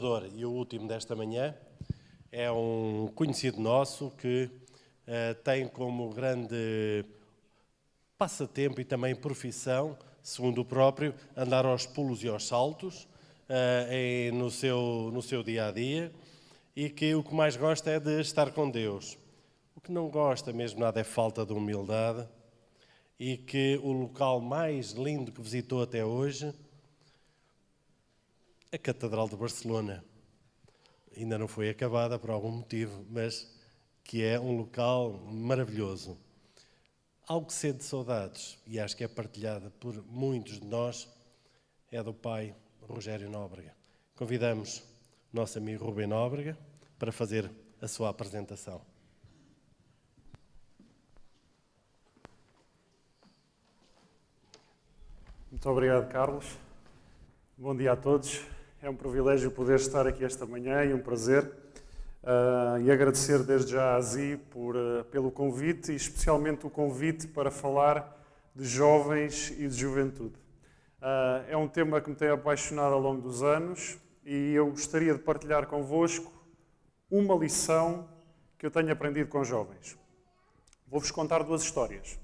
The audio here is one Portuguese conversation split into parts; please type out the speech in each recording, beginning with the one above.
inspirador e o último desta manhã é um conhecido nosso que tem como grande passatempo e também profissão, segundo o próprio, andar aos pulos e aos saltos no seu dia-a-dia, e que o que mais gosta é de estar com Deus. O que não gosta mesmo nada é falta de humildade, e que o local mais lindo que visitou até hoje, a Catedral de Barcelona, ainda não foi acabada por algum motivo, mas que é um local maravilhoso. Algo que sente saudades, e acho que é partilhada por muitos de nós, é do pai Rogério Nóbrega. Convidamos o nosso amigo Rubem Nóbrega para fazer a sua apresentação. Muito obrigado, Carlos. Bom dia a todos. É um privilégio poder estar aqui esta manhã e um prazer. E agradecer desde já à ZI pelo convite, e especialmente o convite para falar de jovens e de juventude. É um tema que me tem apaixonado ao longo dos anos, e eu gostaria de partilhar convosco uma lição que eu tenho aprendido com jovens. Vou-vos contar duas histórias.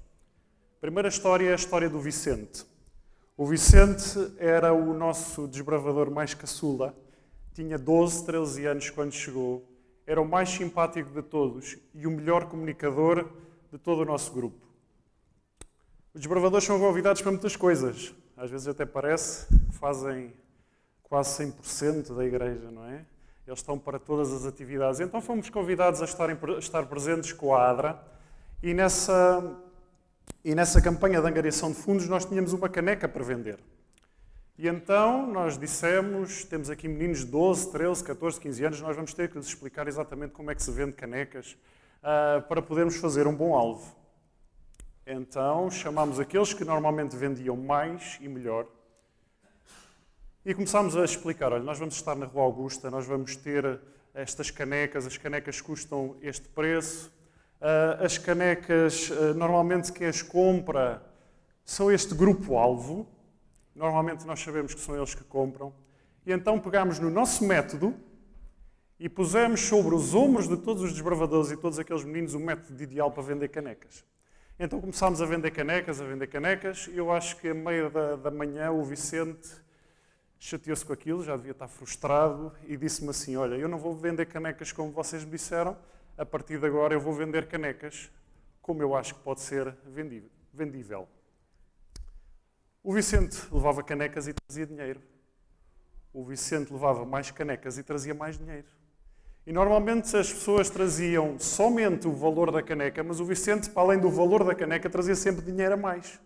A primeira história é a história do Vicente. O Vicente era o nosso desbravador mais caçula, tinha 12, 13 anos quando chegou, era o mais simpático de todos e o melhor comunicador de todo o nosso grupo. Os desbravadores são convidados para muitas coisas, às vezes até parece que fazem quase 100% da igreja, não é? Eles estão para todas as atividades. Então fomos convidados a estar presentes com a ADRA, e nessa campanha de angariação de fundos nós tínhamos uma caneca para vender. E então nós dissemos, temos aqui meninos de 12, 13, 14, 15 anos, nós vamos ter que lhes explicar exatamente como é que se vende canecas para podermos fazer um bom alvo. Então chamámos aqueles que normalmente vendiam mais e melhor e começámos a explicar, olha, nós vamos estar na Rua Augusta, nós vamos ter estas canecas, as canecas custam este preço. As canecas, normalmente quem as compra são este grupo-alvo. Normalmente nós sabemos que são eles que compram. E então pegámos no nosso método e pusemos sobre os ombros de todos os desbravadores e todos aqueles meninos o método ideal para vender canecas. Então começámos a vender canecas, e eu acho que a meio da manhã o Vicente chateou-se com aquilo, já devia estar frustrado, e disse-me assim, olha, eu não vou vender canecas como vocês me disseram, a partir de agora eu vou vender canecas como eu acho que pode ser vendível. O Vicente levava canecas e trazia dinheiro. O Vicente levava mais canecas e trazia mais dinheiro. E normalmente as pessoas traziam somente o valor da caneca, mas o Vicente, para além do valor da caneca, trazia sempre dinheiro a mais.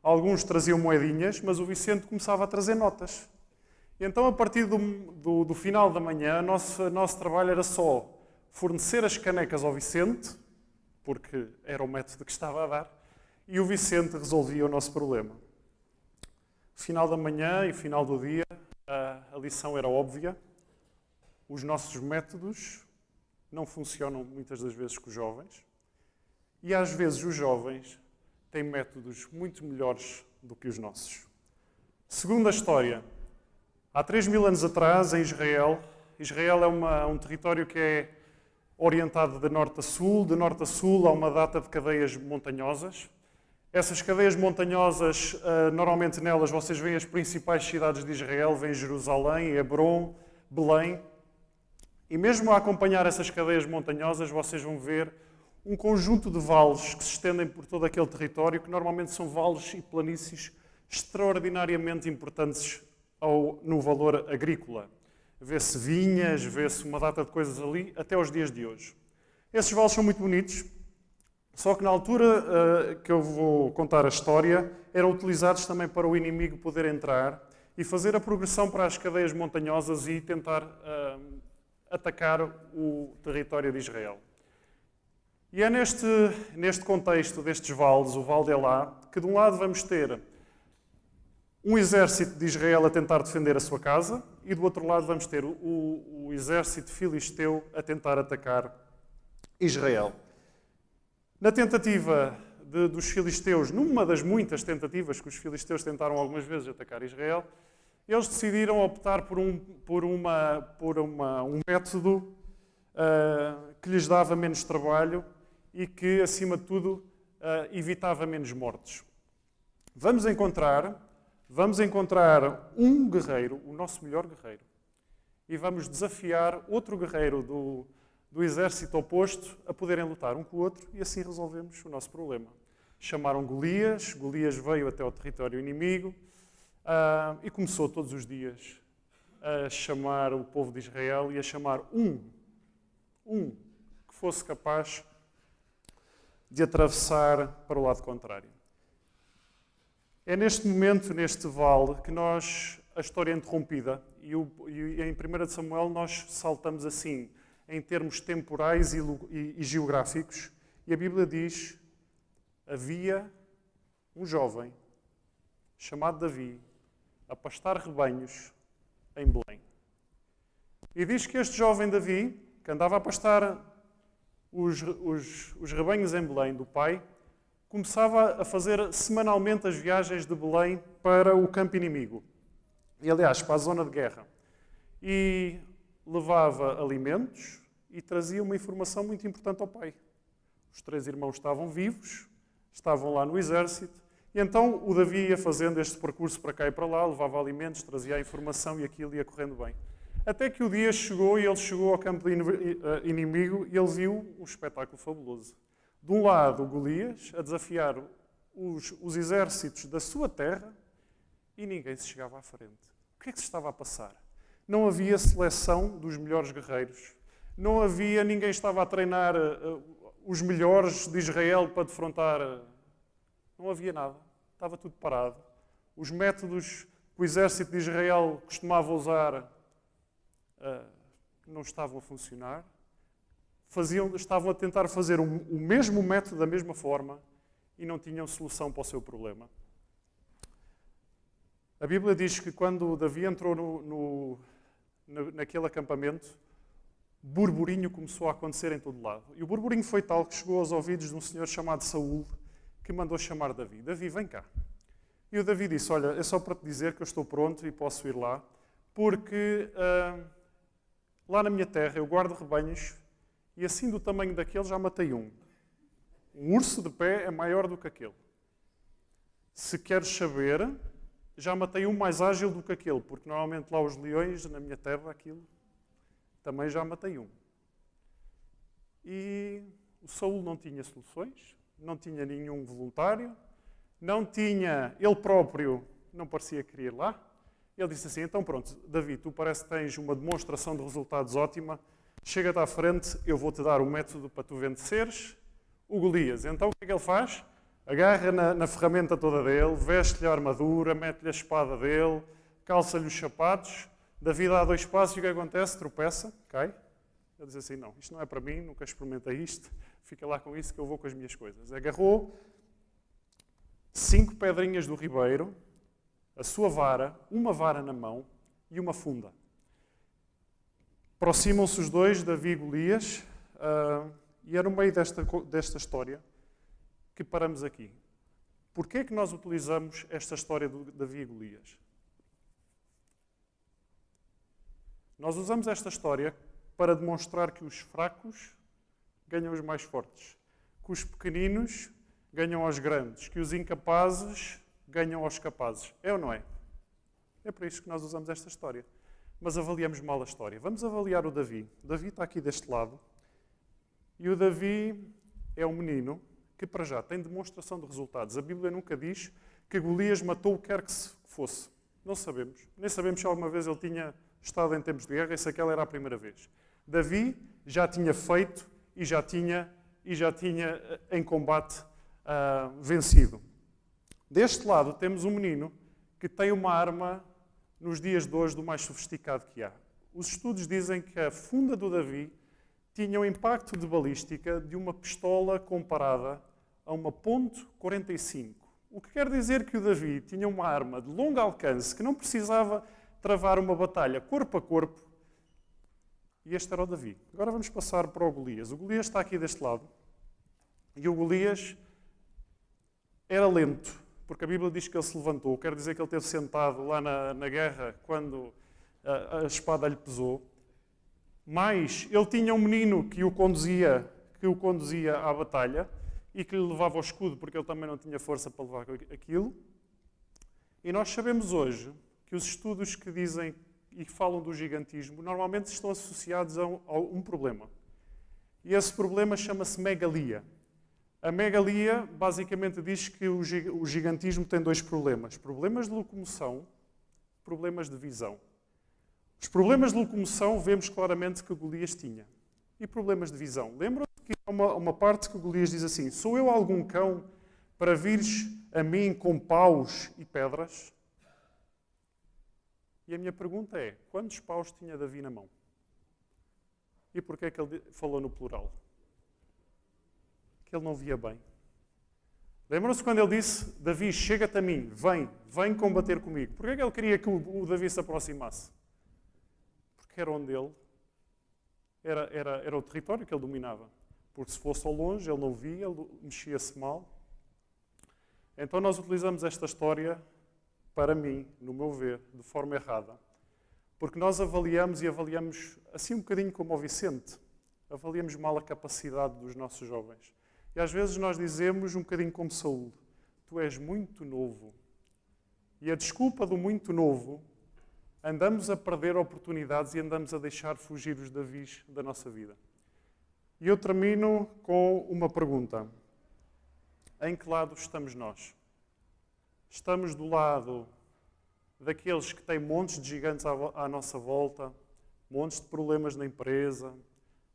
Alguns traziam moedinhas, mas o Vicente começava a trazer notas. E então, a partir do final da manhã, o nosso trabalho era só fornecer as canecas ao Vicente, porque era o método que estava a dar, e o Vicente resolvia o nosso problema. Final da manhã e final do dia, a lição era óbvia. Os nossos métodos não funcionam muitas das vezes com os jovens, e às vezes os jovens têm métodos muito melhores do que os nossos. Segunda história. Há 3.000 anos atrás, em Israel é um território que é orientado de norte a sul. De norte a sul há uma data de cadeias montanhosas. Essas cadeias montanhosas, normalmente nelas vocês veem as principais cidades de Israel, veem Jerusalém, Hebrom, Belém. E mesmo a acompanhar essas cadeias montanhosas, vocês vão ver um conjunto de vales que se estendem por todo aquele território, que normalmente são vales e planícies extraordinariamente importantes no valor agrícola. Vê-se vinhas, vê-se uma data de coisas ali, até aos dias de hoje. Esses vales são muito bonitos, só que na altura que eu vou contar a história, eram utilizados também para o inimigo poder entrar e fazer a progressão para as cadeias montanhosas e tentar atacar o território de Israel. E é neste contexto destes vales, o Val de Elá, que de um lado vamos ter um exército de Israel a tentar defender a sua casa, e do outro lado vamos ter o exército filisteu a tentar atacar Israel. Na tentativa dos filisteus, numa das muitas tentativas que os filisteus tentaram algumas vezes atacar Israel, eles decidiram optar por um método que lhes dava menos trabalho e que, acima de tudo, evitava menos mortes. Vamos encontrar um guerreiro, o nosso melhor guerreiro, e vamos desafiar outro guerreiro do exército oposto a poderem lutar um com o outro e assim resolvemos o nosso problema. Chamaram Golias, Golias veio até ao território inimigo e começou todos os dias a chamar o povo de Israel e a chamar um que fosse capaz de atravessar para o lado contrário. É neste momento, neste vale, que a história é interrompida e em 1 Samuel nós saltamos assim, em termos temporais e geográficos, e a Bíblia diz: havia um jovem chamado Davi a pastar rebanhos em Belém. E diz que este jovem Davi, que andava a pastar os rebanhos em Belém do pai, começava a fazer semanalmente as viagens de Belém para o campo inimigo. E, aliás, para a zona de guerra. E levava alimentos e trazia uma informação muito importante ao pai. Os 3 irmãos estavam vivos, estavam lá no exército, e então o Davi ia fazendo este percurso para cá e para lá, levava alimentos, trazia a informação e aquilo ia correndo bem. Até que o dia chegou e ele chegou ao campo inimigo e ele viu um espetáculo fabuloso. De um lado, Golias a desafiar os exércitos da sua terra e ninguém se chegava à frente. O que é que se estava a passar? Não havia seleção dos melhores guerreiros. Não havia, ninguém estava a treinar os melhores de Israel para defrontar. Não havia nada. Estava tudo parado. Os métodos que o exército de Israel costumava usar não estavam a funcionar. Estavam a tentar fazer o mesmo método da mesma forma e não tinham solução para o seu problema. A Bíblia diz que quando Davi entrou naquele acampamento, burburinho começou a acontecer em todo lado. E o burburinho foi tal que chegou aos ouvidos de um senhor chamado Saúl, que mandou chamar Davi. Davi, vem cá. E o Davi disse: olha, é só para te dizer que eu estou pronto e posso ir lá, porque lá na minha terra eu guardo rebanhos e assim do tamanho daquele já matei um. Um urso de pé é maior do que aquele. Se queres saber, já matei um mais ágil do que aquele, porque normalmente lá os leões, na minha terra, aquilo, também já matei um. E o Saúl não tinha soluções, não tinha nenhum voluntário, não tinha, ele próprio não parecia querer ir lá. Ele disse assim: então pronto, Davi, tu parece que tens uma demonstração de resultados ótima, chega-te à frente, eu vou-te dar o método para tu venceres o Golias. Então o que é que ele faz? Agarra na ferramenta toda dele, veste-lhe a armadura, mete-lhe a espada dele, calça-lhe os sapatos. Davi dá 2 passos e o que acontece? Tropeça, cai. Ele diz assim: não, isto não é para mim, nunca experimentei isto, fica lá com isso que eu vou com as minhas coisas. Agarrou 5 pedrinhas do ribeiro, a sua vara, uma vara na mão e uma funda. Aproximam-se os dois, Davi e Golias, e é no meio desta história que paramos aqui. Porquê é que nós utilizamos esta história de Davi e Golias? Nós usamos esta história para demonstrar que os fracos ganham os mais fortes, que os pequeninos ganham aos grandes, que os incapazes ganham aos capazes. É ou não é? É por isso que nós usamos esta história. Mas avaliamos mal a história. Vamos avaliar o Davi. O Davi está aqui deste lado. E o Davi é um menino que, para já, tem demonstração de resultados. A Bíblia nunca diz que Golias matou o que quer que fosse. Não sabemos. Nem sabemos se alguma vez ele tinha estado em tempos de guerra e se aquela era a primeira vez. Davi já tinha feito e já tinha em combate vencido. Deste lado temos um menino que tem uma arma, nos dias de hoje, do mais sofisticado que há. Os estudos dizem que a funda do Davi tinha um impacto de balística de uma pistola comparada a uma .45. O que quer dizer que o Davi tinha uma arma de longo alcance que não precisava travar uma batalha corpo a corpo. E este era o Davi. Agora vamos passar para o Golias. O Golias está aqui deste lado. E o Golias era lento. porque a Bíblia diz que ele se levantou, quer dizer que ele esteve sentado lá na guerra quando a espada lhe pesou. Mas ele tinha um menino que o conduzia à batalha e que lhe levava o escudo, porque ele também não tinha força para levar aquilo. E nós sabemos hoje que os estudos que dizem e que falam do gigantismo normalmente estão associados a um problema. E esse problema chama-se megalia. A megalia basicamente diz que o gigantismo tem dois problemas. Problemas de locomoção, problemas de visão. Os problemas de locomoção vemos claramente que Golias tinha. E problemas de visão. Lembram-se que há uma parte que Golias diz assim: sou eu algum cão para vires a mim com paus e pedras? E a minha pergunta é, quantos paus tinha Davi na mão? E porquê é que ele falou no plural? Que ele não via bem. Lembram-se quando ele disse, Davi, chega-te a mim, vem combater comigo. Porquê é que ele queria que o Davi se aproximasse? Porque era onde ele, era o território que ele dominava. Porque se fosse ao longe, ele não via, ele mexia-se mal. Então nós utilizamos esta história, para mim, no meu ver, de forma errada. Porque nós avaliamos assim um bocadinho como o Vicente. Avaliamos mal a capacidade dos nossos jovens. E às vezes nós dizemos um bocadinho como Saúl, tu és muito novo. E a desculpa do muito novo, andamos a perder oportunidades e andamos a deixar fugir os Davis da nossa vida. E eu termino com uma pergunta. Em que lado estamos nós? Estamos do lado daqueles que têm montes de gigantes à nossa volta, montes de problemas na empresa,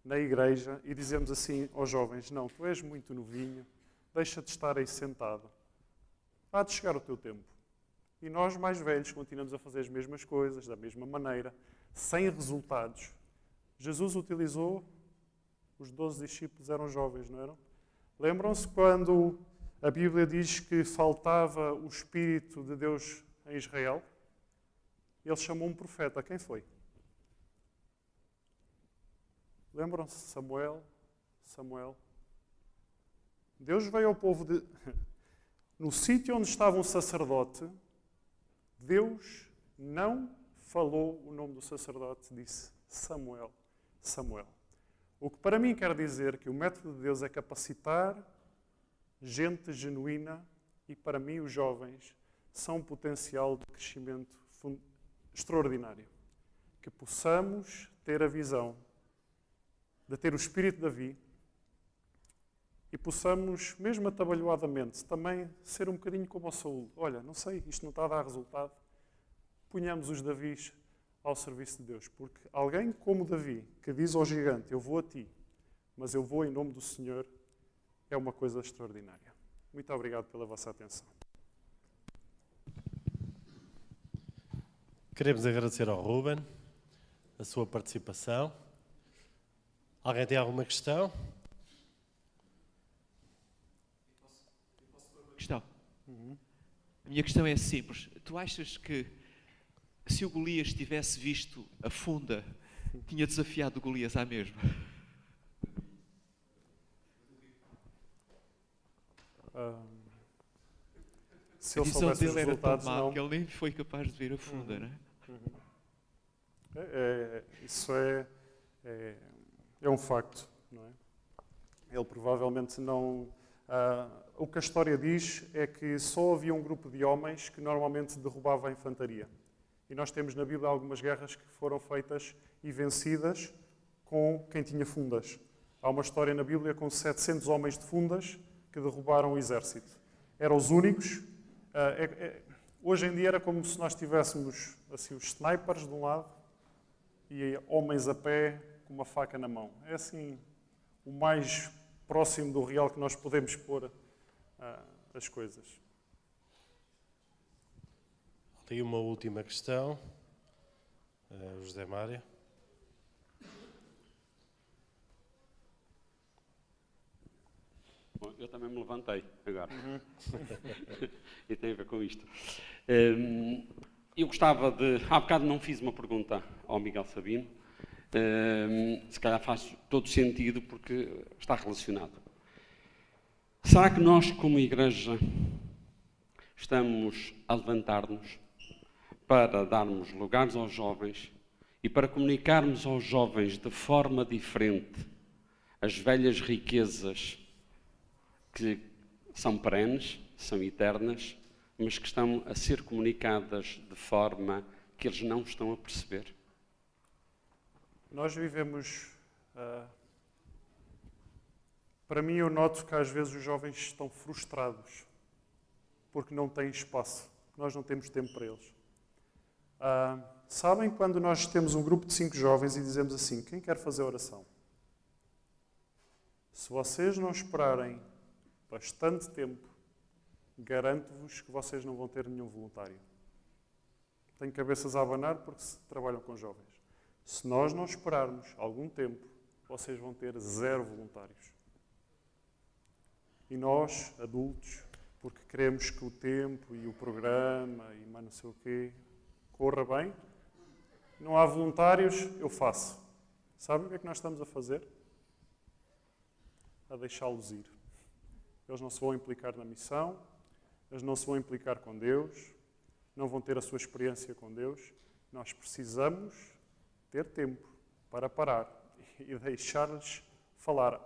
na igreja, e dizemos assim aos jovens, não, tu és muito novinho, deixa de estar aí sentado. Há de chegar o teu tempo. E nós, mais velhos, continuamos a fazer as mesmas coisas, da mesma maneira, sem resultados. Jesus utilizou, os 12 discípulos eram jovens, não eram? Lembram-se quando a Bíblia diz que faltava o Espírito de Deus em Israel? Ele chamou um profeta. Quem foi? Lembram-se? Samuel. Deus veio ao povo no sítio onde estava um sacerdote, Deus não falou o nome do sacerdote, disse Samuel. O que para mim quer dizer que o método de Deus é capacitar gente genuína e para mim os jovens são um potencial de crescimento extraordinário. Que possamos ter a visão de ter o espírito de Davi e possamos, mesmo atabalhoadamente, também ser um bocadinho como o Saúl. Olha, não sei, isto não está a dar resultado. Ponhamos os Davis ao serviço de Deus. Porque alguém como Davi, que diz ao gigante, eu vou a ti, mas eu vou em nome do Senhor, é uma coisa extraordinária. Muito obrigado pela vossa atenção. Queremos agradecer ao Ruben a sua participação. Alguém tem alguma questão? Questão. A minha questão é simples. Tu achas que se o Golias tivesse visto a funda, tinha desafiado o Golias à mesma? Se A eu visão soubesse os dele era tão resultados, má não. que ele nem foi capaz de ver a funda, não é? Isso é um facto, não é? Ele provavelmente não... o que a história diz é que só havia um grupo de homens que normalmente derrubava a infantaria. E nós temos na Bíblia algumas guerras que foram feitas e vencidas com quem tinha fundas. Há uma história na Bíblia com 700 homens de fundas que derrubaram o exército. Eram os únicos. Hoje em dia era como se nós tivéssemos assim, os snipers de um lado e homens a pé com uma faca na mão. É assim o mais próximo do real que nós podemos pôr as coisas. Tem uma última questão. José Mário. Bom, eu também me levantei agora. E tem a ver com isto. Eu gostava de... Há bocado não fiz uma pergunta ao Miguel Sabino. Se calhar faz todo sentido porque está relacionado. Será que nós, como igreja, Estamos a levantar-nos para darmos lugares aos jovens e para comunicarmos aos jovens de forma diferente as velhas riquezas que são perenes, são eternas, mas que estão a ser comunicadas de forma que eles não estão a perceber. Nós vivemos... para mim, eu noto que às vezes os jovens estão frustrados porque não têm espaço. Nós não temos tempo para eles. Sabem quando nós temos um grupo de 5 jovens e dizemos assim, quem quer fazer oração? Se vocês não esperarem bastante tempo, garanto-vos que vocês não vão ter nenhum voluntário. Tenho cabeças a abanar porque trabalham com jovens. Se nós não esperarmos algum tempo, vocês vão ter 0 voluntários. E nós, adultos, porque queremos que o tempo e o programa e mais não sei o quê corra bem, não há voluntários, eu faço. Sabem o que é que nós estamos a fazer? A deixá-los ir. Eles não se vão implicar na missão, eles não se vão implicar com Deus, não vão ter a sua experiência com Deus. Nós precisamos ter tempo para parar e deixar-lhes falar.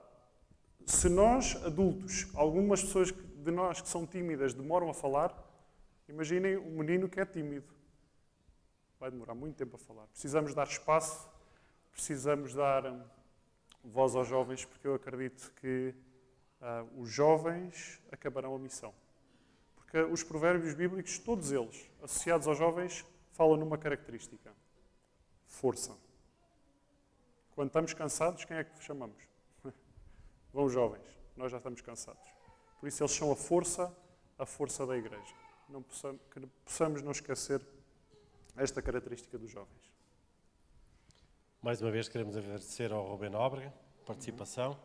Se nós, adultos, algumas pessoas de nós que são tímidas demoram a falar, imaginem um menino que é tímido. Vai demorar muito tempo a falar. Precisamos dar espaço, precisamos dar voz aos jovens, porque eu acredito que os jovens acabarão a missão. Porque os provérbios bíblicos, todos eles, associados aos jovens, falam numa característica. Força. Quando estamos cansados, quem é que chamamos? Vão os jovens. Nós já estamos cansados. Por isso eles são a força da igreja. Que possamos não esquecer esta característica dos jovens. Mais uma vez queremos agradecer ao Rubén Nóbrega a participação.